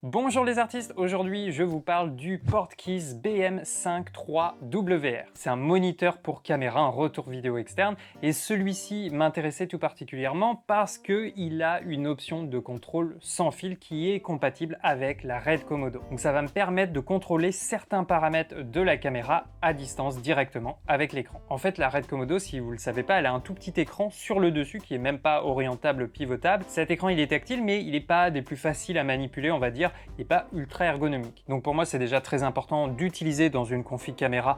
Bonjour les artistes, aujourd'hui je vous parle du Portkeys BM5-3WR. C'est un moniteur pour caméra, un retour vidéo externe, et celui-ci m'intéressait tout particulièrement parce qu'il a une option de contrôle sans fil qui est compatible avec la Red Komodo. Donc ça va me permettre de contrôler certains paramètres de la caméra à distance directement avec l'écran. En fait la Red Komodo, si vous ne le savez pas, elle a un tout petit écran sur le dessus qui est même pas orientable, pivotable. Cet écran il est tactile mais il n'est pas des plus faciles à manipuler, on va dire, et pas ultra ergonomique. Donc pour moi c'est déjà très important d'utiliser dans une config caméra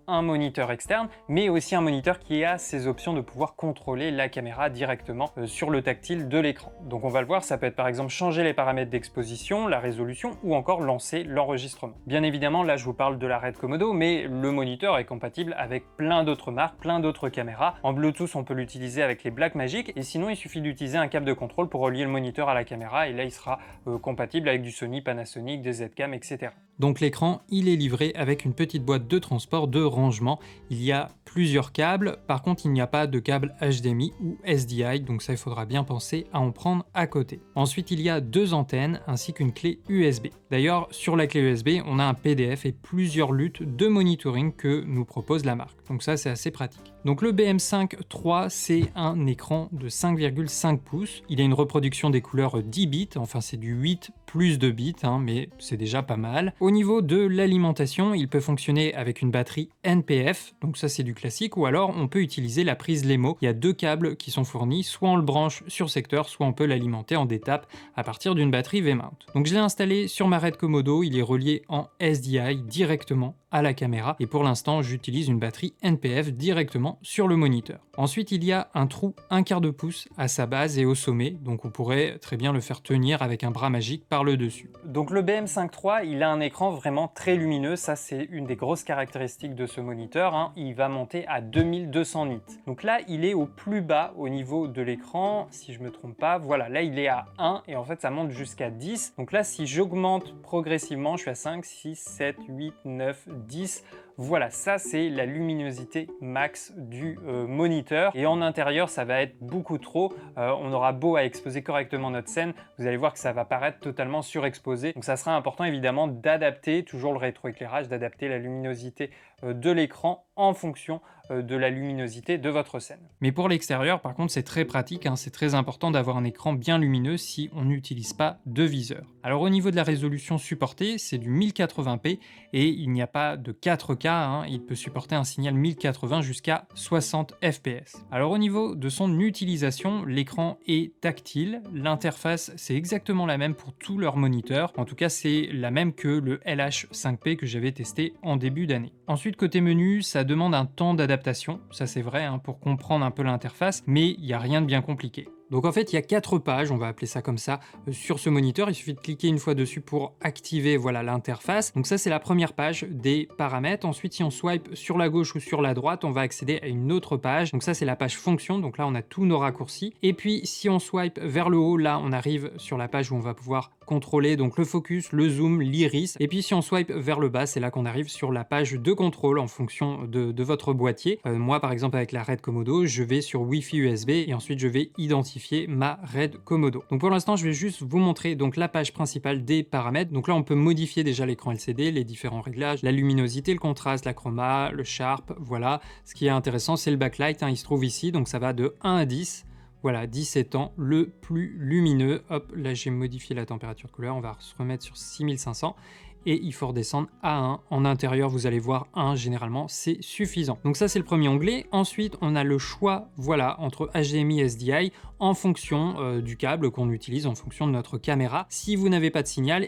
un moniteur externe, mais aussi un moniteur qui a ces options de pouvoir contrôler la caméra directement sur le tactile de l'écran. Donc on va le voir, ça peut être par exemple changer les paramètres d'exposition, la résolution ou encore lancer l'enregistrement. Bien évidemment là je vous parle de la Red Komodo, mais le moniteur est compatible avec plein d'autres marques, plein d'autres caméras. En Bluetooth on peut l'utiliser avec les Blackmagic, et sinon il suffit d'utiliser un câble de contrôle pour relier le moniteur à la caméra, et là il sera compatible avec du Sony, Panasonic, des Zcam, etc. Donc l'écran, il est livré avec une petite boîte de transport de rangement. Il y a plusieurs câbles, par contre il n'y a pas de câble HDMI ou SDI, donc ça il faudra bien penser à en prendre à côté. Ensuite il y a deux antennes ainsi qu'une clé USB. D'ailleurs sur la clé USB on a un PDF et plusieurs luttes de monitoring que nous propose la marque, donc ça c'est assez pratique. Donc le BM5 III c'est un écran de 5,5 pouces, il a une reproduction des couleurs 10 bits, enfin c'est du 8 plus de bits, mais c'est déjà pas mal. Au niveau de l'alimentation, il peut fonctionner avec une batterie NPF, donc ça c'est du classique, ou alors on peut utiliser la prise LEMO. Il y a deux câbles qui sont fournis, soit on le branche sur secteur, soit on peut l'alimenter en détape à partir d'une batterie V-mount. Donc je l'ai installé sur ma Red Komodo, il est relié en SDI directement à la caméra, et pour l'instant j'utilise une batterie NPF directement sur le moniteur. Ensuite il y a un trou 1/4 de pouce à sa base et au sommet, donc on pourrait très bien le faire tenir avec un bras magique par le dessus. Donc le BM5 III, il a un écran vraiment très lumineux, ça c'est une des grosses caractéristiques de ce moniteur, il va monter à 2200 nits. Donc là il est au plus bas au niveau de l'écran, si je me trompe pas, voilà, là il est à 1 et en fait ça monte jusqu'à 10. Donc là si j'augmente progressivement, je suis à 5, 6, 7, 8, 9, 10, voilà, ça c'est la luminosité max du moniteur, et en intérieur ça va être beaucoup trop. On aura beau à exposer correctement notre scène, vous allez voir que ça va paraître totalement surexposé. Donc ça sera important évidemment d'adapter toujours le rétroéclairage, d'adapter la luminosité de l'écran en fonction de la luminosité de votre scène. Mais pour l'extérieur par contre c'est très pratique, c'est très important d'avoir un écran bien lumineux si on n'utilise pas de viseur. Alors au niveau de la résolution supportée, c'est du 1080p et il n'y a pas de 4K, il peut supporter un signal 1080 jusqu'à 60 fps. Alors au niveau de son utilisation, l'écran est tactile, l'interface c'est exactement la même pour tous leurs moniteurs, en tout cas c'est la même que le LH5P que j'avais testé en début d'année. Ensuite côté menu, ça demande un temps d'adaptation, ça c'est vrai, pour comprendre un peu l'interface, mais il n'y a rien de bien compliqué. Donc en fait il y a 4 pages, on va appeler ça comme ça, sur ce moniteur. Il suffit de cliquer une fois dessus pour activer l'interface. Donc ça c'est la première page des paramètres. Ensuite si on swipe sur la gauche ou sur la droite, on va accéder à une autre page. Donc ça c'est la page fonction, donc là on a tous nos raccourcis. Et puis si on swipe vers le haut, là on arrive sur la page où on va pouvoir contrôler donc le focus, le zoom, l'iris. Et puis si on swipe vers le bas, c'est là qu'on arrive sur la page de contrôle en fonction de votre boîtier. Moi par exemple avec la Red Komodo, je vais sur Wi-Fi USB et ensuite je vais identifier ma Red Komodo. Donc pour l'instant je vais juste vous montrer donc la page principale des paramètres. Donc là on peut modifier déjà l'écran LCD, les différents réglages, la luminosité, le contraste, la chroma, le sharp, voilà. Ce qui est intéressant c'est le backlight, il se trouve ici, donc ça va de 1 à 10. Voilà, 10 étant le plus lumineux. Hop, là j'ai modifié la température de couleur, on va se remettre sur 6500. Et il faut redescendre à 1. En intérieur, vous allez voir 1, généralement, c'est suffisant. Donc ça, c'est le premier onglet. Ensuite, on a le choix, entre HDMI et SDI en fonction du câble qu'on utilise, en fonction de notre caméra. Si vous n'avez pas de signal,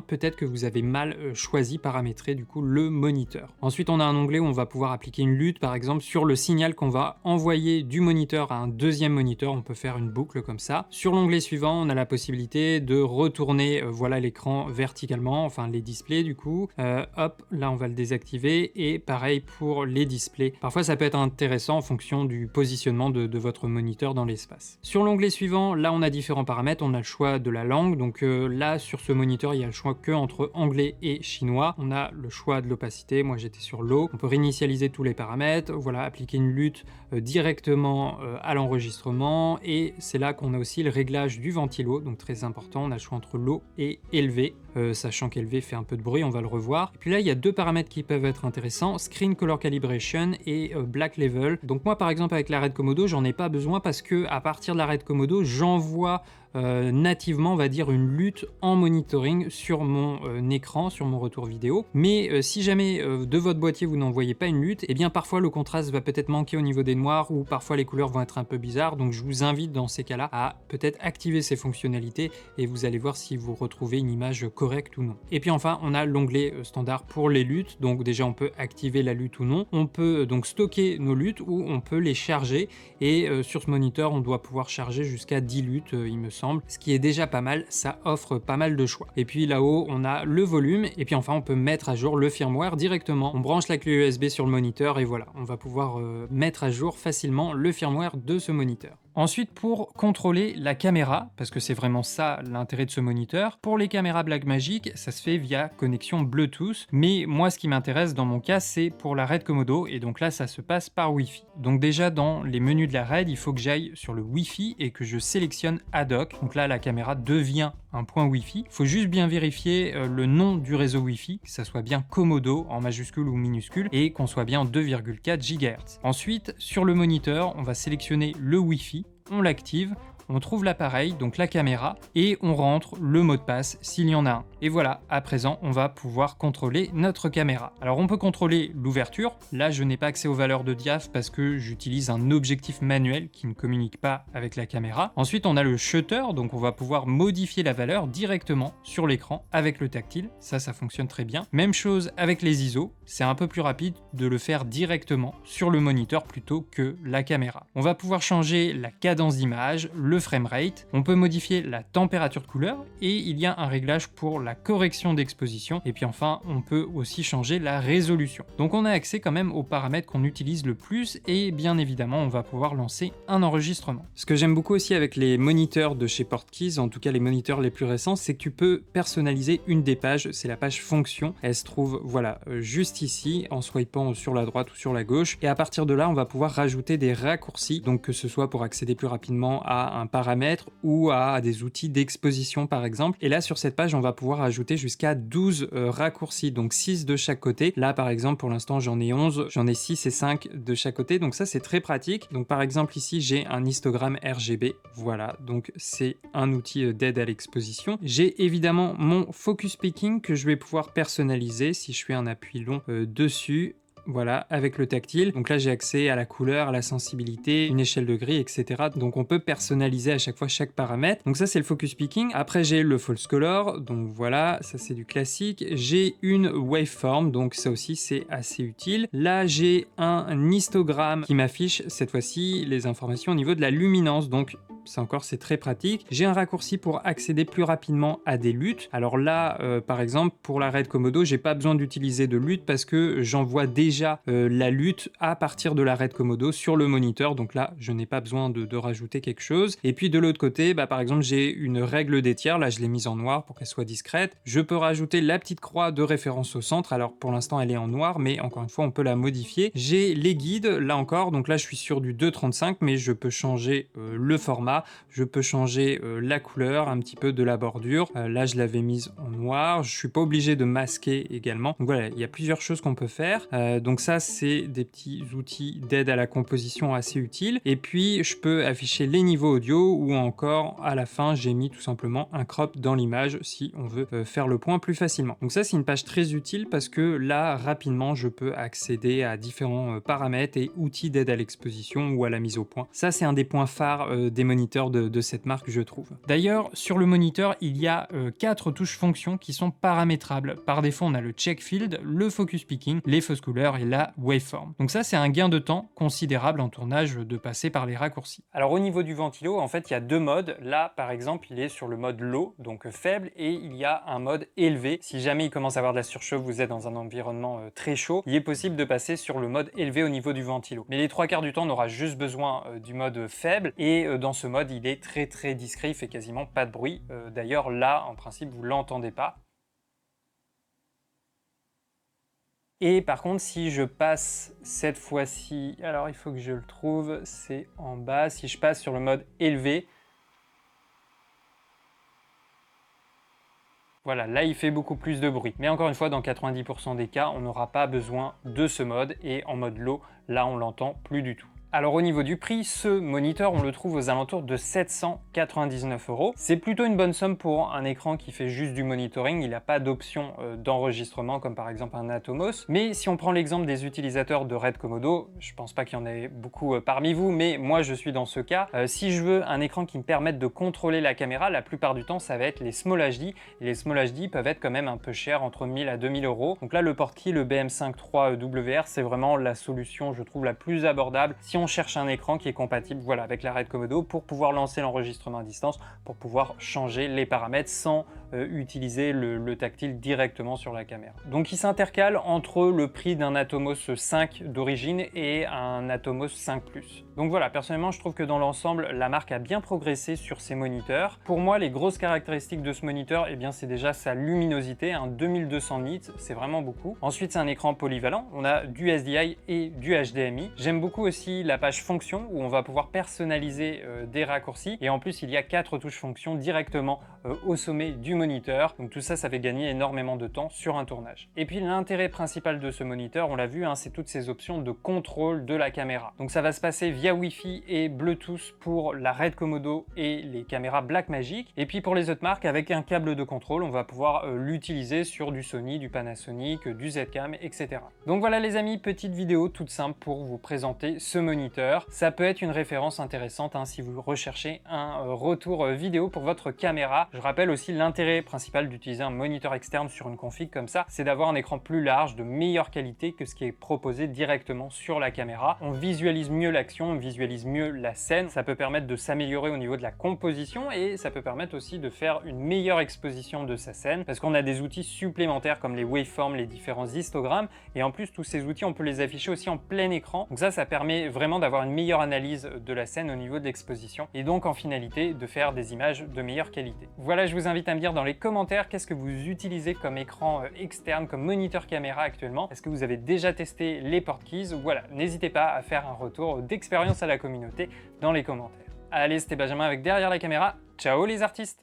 peut-être que vous avez mal choisi, paramétré, du coup, le moniteur. Ensuite, on a un onglet où on va pouvoir appliquer une lutte, par exemple, sur le signal qu'on va envoyer du moniteur à un deuxième moniteur. On peut faire une boucle comme ça. Sur l'onglet suivant, on a la possibilité de retourner, l'écran verticalement, les displays du coup. Hop, là on va le désactiver et pareil pour les displays. Parfois ça peut être intéressant en fonction du positionnement de votre moniteur dans l'espace. Sur l'onglet suivant, là on a différents paramètres, on a le choix de la langue, donc là sur ce moniteur il y a le choix que entre anglais et chinois. On a le choix de l'opacité, moi j'étais sur low. On peut réinitialiser tous les paramètres, voilà, appliquer une lutte directement à l'enregistrement, et c'est là qu'on a aussi le réglage du ventilo, donc très important, on a le choix entre low et élevé, sachant qu'élevé fait un peu de bruit, on va le revoir. Et puis là il y a deux paramètres qui peuvent être intéressants, Screen Color Calibration et Black Level. Donc moi par exemple avec la Red Komodo j'en ai pas besoin parce que à partir de la Red Komodo j'envoie nativement, on va dire, une lutte en monitoring sur mon écran, sur mon retour vidéo. Mais si jamais de votre boîtier vous n'envoyez pas une lutte, et bien parfois le contraste va peut-être manquer au niveau des noirs ou parfois les couleurs vont être un peu bizarres. Donc je vous invite dans ces cas-là à peut-être activer ces fonctionnalités et vous allez voir si vous retrouvez une image correcte ou non. Et puis enfin, on a l'onglet standard pour les luttes. Donc déjà, on peut activer la lutte ou non. On peut donc stocker nos luttes ou on peut les charger. Et sur ce moniteur, on doit pouvoir charger jusqu'à 10 luttes, il me semble, ce qui est déjà pas mal, ça offre pas mal de choix. Et puis là-haut, on a le volume, et puis enfin, on peut mettre à jour le firmware directement. On branche la clé USB sur le moniteur, et voilà, on va pouvoir mettre à jour facilement le firmware de ce moniteur. Ensuite, pour contrôler la caméra, parce que c'est vraiment ça l'intérêt de ce moniteur, pour les caméras Blackmagic, ça se fait via connexion Bluetooth, mais moi ce qui m'intéresse dans mon cas, c'est pour la Red Komodo, et donc là ça se passe par Wi-Fi. Donc déjà dans les menus de la Red, il faut que j'aille sur le Wi-Fi et que je sélectionne ad hoc. Donc là la caméra devient un point Wi-Fi. Il faut juste bien vérifier le nom du réseau Wi-Fi, que ça soit bien Komodo en majuscule ou minuscule, et qu'on soit bien en 2,4 GHz. Ensuite, sur le moniteur, on va sélectionner le Wi-Fi, on l'active, on trouve l'appareil, donc la caméra, et on rentre le mot de passe s'il y en a un. Et voilà, à présent, on va pouvoir contrôler notre caméra. Alors on peut contrôler l'ouverture. Là, je n'ai pas accès aux valeurs de diaph parce que j'utilise un objectif manuel qui ne communique pas avec la caméra. Ensuite, on a le shutter, donc on va pouvoir modifier la valeur directement sur l'écran avec le tactile. Ça fonctionne très bien. Même chose avec les ISO. C'est un peu plus rapide de le faire directement sur le moniteur plutôt que la caméra. On va pouvoir changer la cadence d'image, le framerate, on peut modifier la température de couleur et il y a un réglage pour la correction d'exposition, et puis enfin on peut aussi changer la résolution. Donc on a accès quand même aux paramètres qu'on utilise le plus, et bien évidemment on va pouvoir lancer un enregistrement. Ce que j'aime beaucoup aussi avec les moniteurs de chez Portkeys, en tout cas les moniteurs les plus récents, c'est que tu peux personnaliser une des pages, c'est la page fonction. Elle se trouve voilà juste ici en swipant sur la droite ou sur la gauche, et à partir de là on va pouvoir rajouter des raccourcis, donc que ce soit pour accéder plus rapidement à un paramètre ou à des outils d'exposition par exemple. Et là sur cette page on va pouvoir ajouter jusqu'à 12 raccourcis, donc 6 de chaque côté. Là par exemple pour l'instant j'en ai 11, j'en ai 6 et 5 de chaque côté, donc ça c'est très pratique. Donc par exemple ici j'ai un histogramme RGB, voilà, donc c'est un outil d'aide à l'exposition. J'ai évidemment mon focus picking que je vais pouvoir personnaliser si je fais un appui long dessus. Voilà, avec le tactile. Donc là, j'ai accès à la couleur, à la sensibilité, une échelle de gris, etc. Donc on peut personnaliser à chaque fois chaque paramètre. Donc ça, c'est le focus picking. Après, j'ai le false color. Donc voilà, ça c'est du classique. J'ai une waveform. Donc ça aussi, c'est assez utile. Là, j'ai un histogramme qui m'affiche cette fois-ci les informations au niveau de la luminance. Donc ça encore, c'est très pratique. J'ai un raccourci pour accéder plus rapidement à des luttes. Alors là, par exemple, pour la Red Komodo, j'ai pas besoin d'utiliser de lutte parce que j'envoie déjà la lutte à partir de la Red Komodo sur le moniteur. Donc là, je n'ai pas besoin de rajouter quelque chose. Et puis de l'autre côté, par exemple, j'ai une règle des tiers. Là, je l'ai mise en noir pour qu'elle soit discrète. Je peux rajouter la petite croix de référence au centre. Alors pour l'instant, elle est en noir, mais encore une fois, on peut la modifier. J'ai les guides, là encore. Donc là, je suis sur du 2.35, mais je peux changer le format. Je peux changer la couleur, un petit peu de la bordure. Là, je l'avais mise en noir. Je suis pas obligé de masquer également. Donc voilà, il y a plusieurs choses qu'on peut faire. Donc ça, c'est des petits outils d'aide à la composition assez utiles. Et puis, je peux afficher les niveaux audio, ou encore, à la fin, j'ai mis tout simplement un crop dans l'image si on veut faire le point plus facilement. Donc ça, c'est une page très utile parce que là, rapidement, je peux accéder à différents paramètres et outils d'aide à l'exposition ou à la mise au point. Ça, c'est un des points phares des moniteurs moniteur de cette marque, je trouve. D'ailleurs, sur le moniteur, il y a 4 touches fonctions qui sont paramétrables. Par défaut, on a le check field, le focus picking, les fausses couleurs et la waveform. Donc ça, c'est un gain de temps considérable en tournage de passer par les raccourcis. Alors au niveau du ventilo, en fait, il y a 2 modes. Là, par exemple, il est sur le mode low, donc faible, et il y a un mode élevé. Si jamais il commence à avoir de la surchauffe, vous êtes dans un environnement très chaud, il est possible de passer sur le mode élevé au niveau du ventilo. Mais les 3/4 du temps, on aura juste besoin du mode faible, et dans ce mode, il est très discret, il fait quasiment pas de bruit. D'ailleurs, là, en principe, vous l'entendez pas. Et par contre, si je passe cette fois-ci, alors il faut que je le trouve, c'est en bas, si je passe sur le mode élevé, voilà, là il fait beaucoup plus de bruit. Mais encore une fois, dans 90% des cas, on n'aura pas besoin de ce mode, et en mode low, là on l'entend plus du tout. Alors au niveau du prix, ce moniteur, on le trouve aux alentours de 799 €. C'est plutôt une bonne somme pour un écran qui fait juste du monitoring. Il n'a pas d'option d'enregistrement comme par exemple un Atomos. Mais si on prend l'exemple des utilisateurs de Red Komodo, je pense pas qu'il y en ait beaucoup parmi vous, mais moi je suis dans ce cas. Si je veux un écran qui me permette de contrôler la caméra, la plupart du temps ça va être les Small HD. Et les Small HD peuvent être quand même un peu chers, entre 1000 à 2000 €. Donc là le portkey, le BM5 III WR, c'est vraiment la solution, je trouve, la plus abordable si on cherche un écran qui est compatible, voilà, avec la Red Komodo, pour pouvoir lancer l'enregistrement à distance, pour pouvoir changer les paramètres sans utiliser le tactile directement sur la caméra. Donc il s'intercale entre le prix d'un Atomos 5 d'origine et un Atomos 5 Plus. Donc voilà, personnellement je trouve que dans l'ensemble la marque a bien progressé sur ses moniteurs. Pour moi, les grosses caractéristiques de ce moniteur, eh bien c'est déjà sa luminosité, 2200 nits, c'est vraiment beaucoup. Ensuite c'est un écran polyvalent, on a du SDI et du HDMI. J'aime beaucoup aussi la page fonction où on va pouvoir personnaliser des raccourcis, et en plus il y a 4 touches fonctions directement au sommet du moniteur. Donc tout ça, ça fait gagner énormément de temps sur un tournage. Et puis l'intérêt principal de ce moniteur, on l'a vu, c'est toutes ces options de contrôle de la caméra. Donc ça va se passer via Wi-Fi et Bluetooth pour la Red Komodo et les caméras Blackmagic. Et puis pour les autres marques, avec un câble de contrôle, on va pouvoir l'utiliser sur du Sony, du Panasonic, du Zcam, etc. Donc voilà les amis, petite vidéo toute simple pour vous présenter ce moniteur. Ça peut être une référence intéressante si vous recherchez un retour vidéo pour votre caméra. Je rappelle aussi l'intérêt principal d'utiliser un moniteur externe sur une config comme ça, c'est d'avoir un écran plus large, de meilleure qualité que ce qui est proposé directement sur la caméra. On visualise mieux l'action, on visualise mieux la scène, ça peut permettre de s'améliorer au niveau de la composition, et ça peut permettre aussi de faire une meilleure exposition de sa scène, parce qu'on a des outils supplémentaires comme les waveforms, les différents histogrammes, et en plus tous ces outils on peut les afficher aussi en plein écran. Donc ça permet vraiment d'avoir une meilleure analyse de la scène au niveau de l'exposition, et donc en finalité de faire des images de meilleure qualité. Voilà, je vous invite à me dire dans les commentaires qu'est-ce que vous utilisez comme écran externe, comme moniteur caméra actuellement. Est-ce que vous avez déjà testé les portkeys? Voilà, n'hésitez pas à faire un retour d'expérience à la communauté dans les commentaires. Allez, c'était Benjamin avec Derrière la caméra. Ciao les artistes!